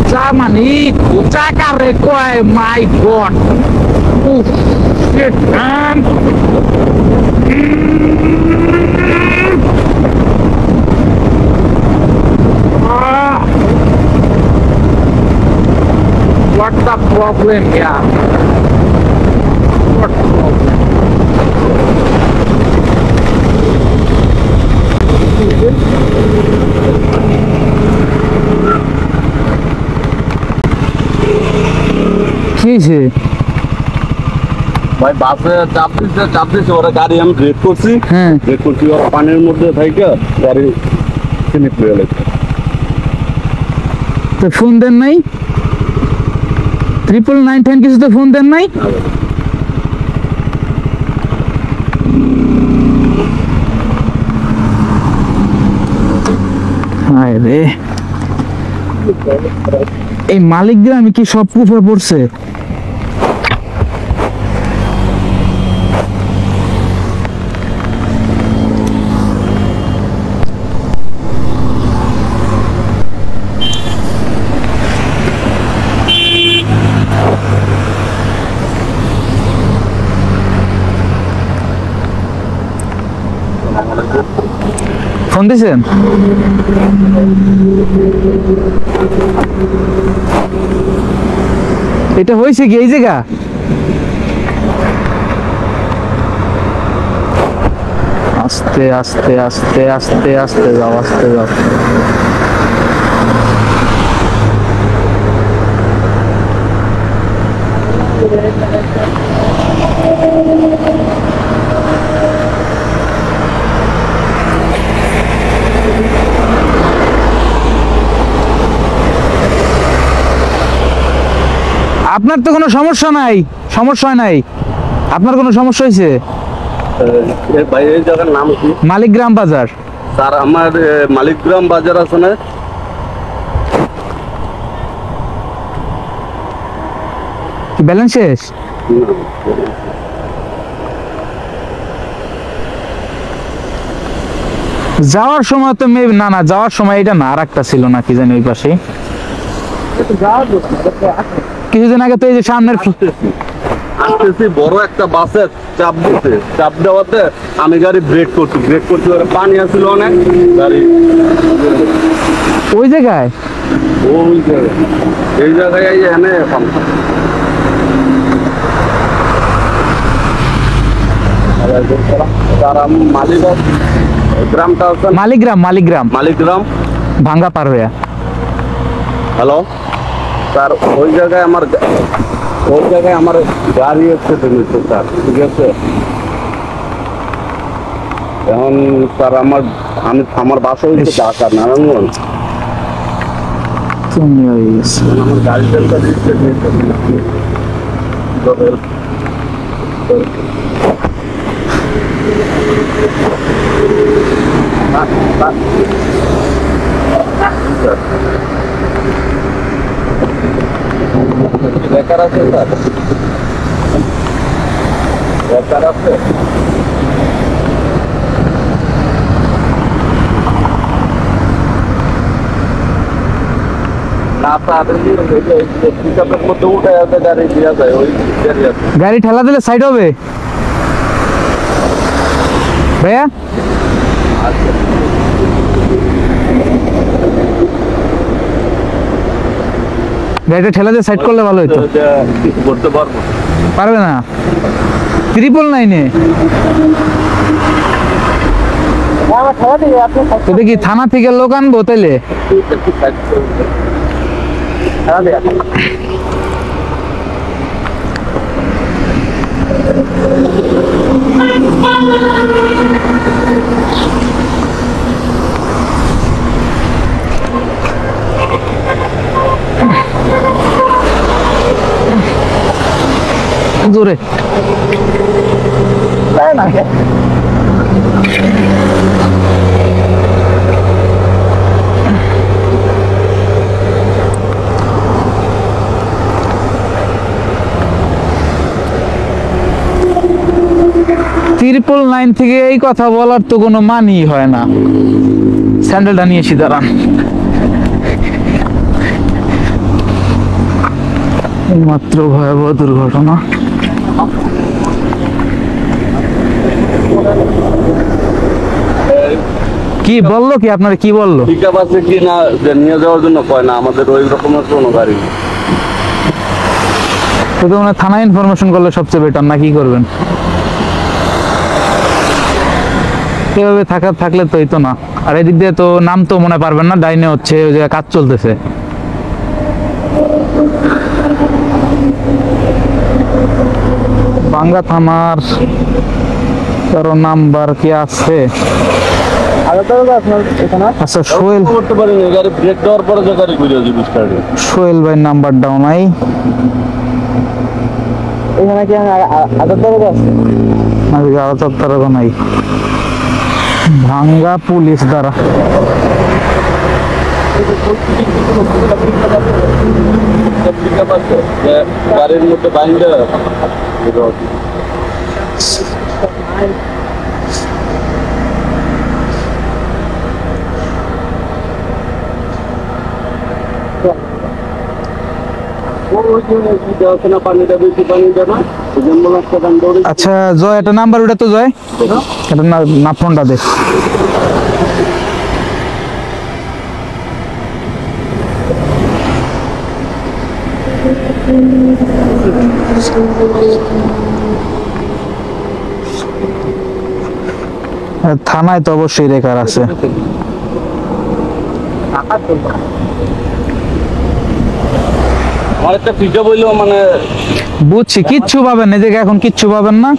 Germany, Jakarta, my God. Oh, shit, man. What the problem here? What problem? কি হয়েছে ভাই বাসে চাপ দিচ্ছে ওরা গাড়ি আমি ব্রেক করছি ব্রেক করছি ওরা পানির মধ্যে থেকে গাড়ি স্লিপ হয়ে গেছে তো ফোন দেন নাই 999 কিছু তো ফোন দেন নাই হায় রে এই মালিক গ্রামে কি সব কুফে পড়ছে ফোন দিছেন এটা হয়েছে কি এই জায়গা আস্তে আস্তে আস্তে আস্তে আস্তে যাও আস্তে যাও আপনার তো কোনো সমস্যা নাই আপনার কোনো সমস্যা হয়েছে ভাই এই জায়গার নাম কি মালিকগ্রাম বাজার স্যার আমার মালিকগ্রাম বাজার আছে না কি ব্যালেন্স শেষ যাওয়ার সময় তো না যাওয়ার সময় এটা না আরেকটা ছিল না কি জানি ওই পাশে কিছুদিন আগে তো এই যে সামনের আসতেছি বড় একটা বাসের চাপ দেওয়াতে আমি গাড়ি ব্রেক করছি ওরা পানি আসছিল অনেক গাড়ি ওই জায়গায় এই জায়গায় এনে গ্রামটা মালিকগ্রাম ভাঙ্গা পার হইয়া হ্যালো স্যার ওই জায়গায় আমার গাড়ি অ্যাক্সিডেন্ট হয়েছে স্যার ঠিক আছে এখন স্যার আমার বাসা হয়েছে ঢাকা নারায়ণগঞ্জ আমার গাড়ি তেলটা দিচ্ছে বেকার আছে স্যার বেকার আছে গাড়ি ঠেলা দিলে সাইড হবে ভাইয়া গাড়িটা ঠেলা দিয়ে সাইড করলে ভালো হতো করতে পারবো পারবে না 999 তো দেখি থানা থেকে লোক আনবো তাইলে জোরে তাই না 999 থেকে এই কথা বলার তো কোনো মানই হয় না। স্যান্ডেলটা নিয়েছি, দাঁড়ান। মাত্র ভয়াবহ দুর্ঘটনা। কি বললো, কি আপনার কি বললো? পিকআপ আছে কি না যে নিয়ে যাওয়ার জন্য কয় না, আমাদের ওই রকমের কোনো গাড়ি নেই। তো মানে থানায় ইনফরমেশন করলে সবচেয়ে বেটার, না কি করবেন? এভাবে থাকলে তো এই তো না। আর এদিক দিয়ে তো নাম তো মনে পারবেন না, ডাইনে হচ্ছে ওই জায়গায় কাজ চলতেছে। বাঙ্গা থানার কারো নাম্বার কি আছে? আচ্ছা, সোহেল করতে পারেন, গাড়ি ব্রেক দেওয়ার পরে যে গাড়ি ঘুরে যাবে স্টার্টে। সোহেল ভাই নাম্বার ডাউন নাই এখানে, কি আদর তারকা নাই। ভাঙ্গা পুলিশ দ্বারা পিকআপ আছে যে গাড়ির মধ্যে বাইন্ডার আচ্ছা জয়, একটা নাম্বার ওটা তো জয়, এটা না ফোনটা দে। থানায় তো অবশ্যই রেকার আছে। আমার একটা পিকআপ হইলো মানে বুঝছি, কিচ্ছু পাবেন না, এদিকে এখন কিচ্ছু পাবেন না।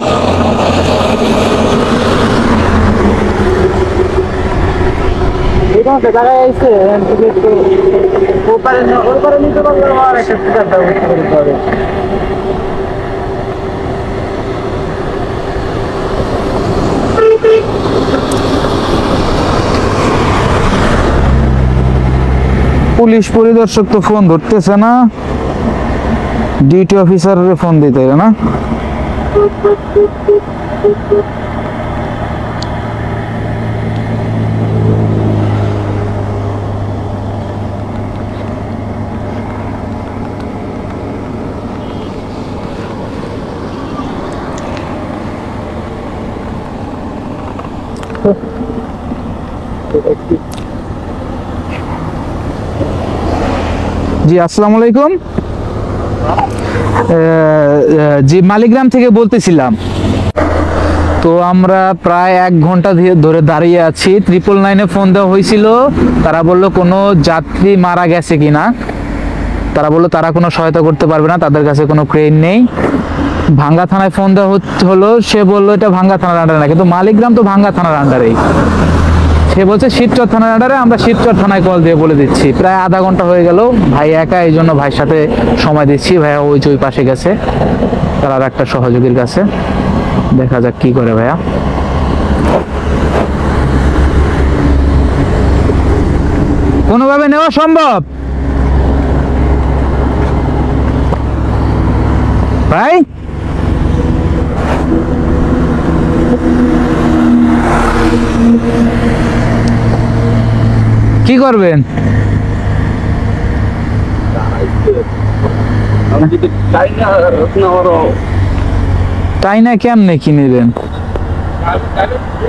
পুলিশ পরিদর্শক তো ফোন ধরতেছে না, ডিউটি অফিসারের ফোন দিতে হবে না। জি আসসালামু আলাইকুম। জি মালিগ্রাম থেকে বলতেছিলাম। তো আমরা প্রায় 1 ঘন্টা ধরে দাঁড়িয়ে আছি। 999-এ ফোন দেওয়া হয়েছিল, তারা বললো কোনো যাত্রী মারা গেছে কিনা। তারা বললো তারা কোনো সহায়তা করতে পারবে না, তাদের কাছে কোনো ক্রেন নেই। ভাঙ্গা থানায় ফোন দেওয়া হলো, সে বললো এটা ভাঙ্গা থানার আন্ডারে না, কিন্তু মালিগ্রাম তো ভাঙ্গা থানার আন্ডারেই। সে বলছে শিবচর থানার আন্ডারে, আমরা শিবচর থানায় কল দিয়ে বলে দিচ্ছি। প্রায় আধা ঘন্টা হয়ে গেল, ভাই একা, এই জন্য ভাইয়ের সাথে সময় দিচ্ছি। ভাইয়া ওই যে ওই পাশে গেছে তার আর একটা সহযোগীর কাছে, দেখা যাক কি করে ভাইয়া। কোনোভাবে নেওয়া সম্ভব ভাই? কি করবেন? তাই না, কেমনে কি নেবেন?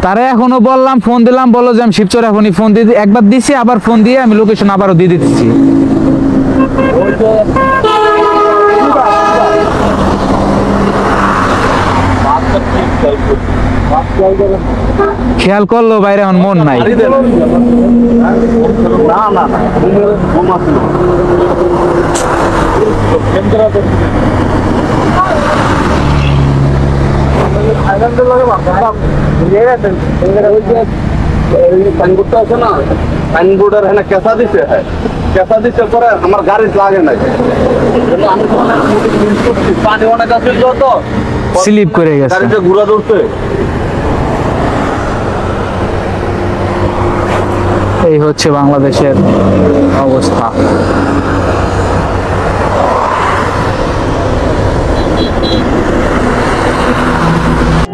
তারা এখনো বললাম, ফোন দিলাম, বললো যে আমি শিবচর এখনই ফোন দিয়ে একবার দিছি, আবার ফোন দিয়ে আমি লোকেশন আবারও দিয়ে দিচ্ছি। খেয়াল করলো বাইরে, এখন মন নাই। আমার গাড়ি লাগে নাই, পানি অনেক আছে তো স্লিপ করে গেছে, গাড়িটা ঘুরা ধরছে। এই হচ্ছে বাংলাদেশের অবস্থা।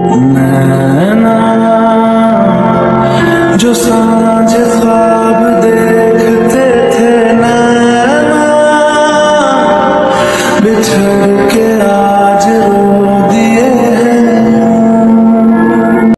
नैना जो सांझ ख्वाब देखते थे नैना बिछड़ के आज रो